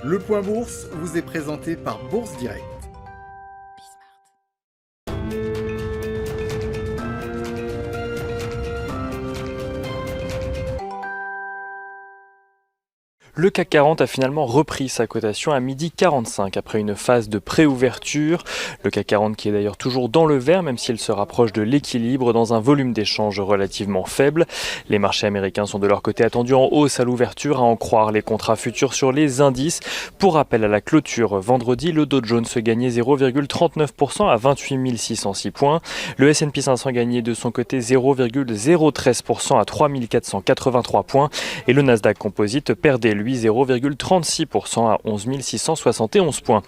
Le Point Bourse vous est présenté par Bourse Direct. Le CAC 40 a finalement repris sa cotation à 12h45 après une phase de préouverture. Le CAC 40 qui est d'ailleurs toujours dans le vert même s'il se rapproche de l'équilibre dans un volume d'échange relativement faible. Les marchés américains sont de leur côté attendus en hausse à l'ouverture, à en croire les contrats futurs sur les indices. Pour rappel, à la clôture vendredi, le Dow Jones gagnait 0,39% à 28 606 points. Le S&P 500 gagnait de son côté 0,013% à 3 483 points. Et le Nasdaq Composite perdait lui 0,36% à 11 671 points.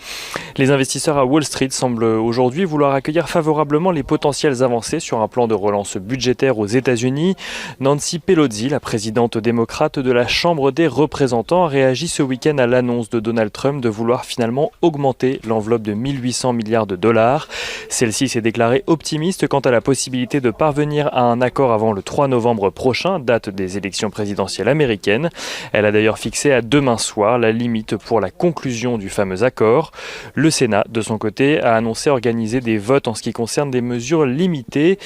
Les investisseurs à Wall Street semblent aujourd'hui vouloir accueillir favorablement les potentielles avancées sur un plan de relance budgétaire aux États-Unis. Nancy Pelosi, la présidente démocrate de la Chambre des représentants, a réagi ce week-end à l'annonce de Donald Trump de vouloir finalement augmenter l'enveloppe de 1800 milliards de dollars. Celle-ci s'est déclarée optimiste quant à la possibilité de parvenir à un accord avant le 3 novembre prochain, date des élections présidentielles américaines. Elle a d'ailleurs fixé à demain soir la limite pour la conclusion du fameux accord. Le Sénat, de son côté, a annoncé organiser des votes en ce qui concerne des mesures limitées,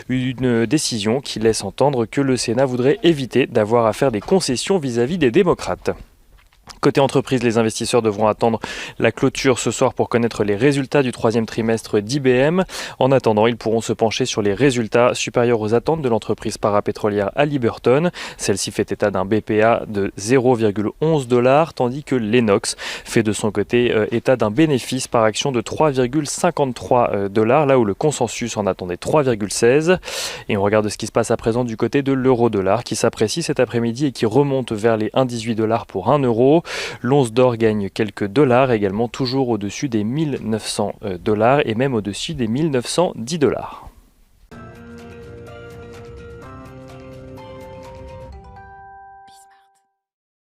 une décision qui laisse entendre que le Sénat voudrait éviter d'avoir à faire des concessions vis-à-vis des démocrates. Côté entreprise, les investisseurs devront attendre la clôture ce soir pour connaître les résultats du troisième trimestre d'IBM. En attendant, ils pourront se pencher sur les résultats supérieurs aux attentes de l'entreprise parapétrolière Halliburton. Celle-ci fait état d'un BPA de 0,11 $, tandis que l'Enox fait de son côté état d'un bénéfice par action de 3,53 $, là où le consensus en attendait 3,16. Et on regarde ce qui se passe à présent du côté de l'euro-dollar qui s'apprécie cet après-midi et qui remonte vers les 1,18 $ pour 1 euro. L'once d'or gagne quelques dollars, également toujours au-dessus des 1900 $ et même au-dessus des 1910 $.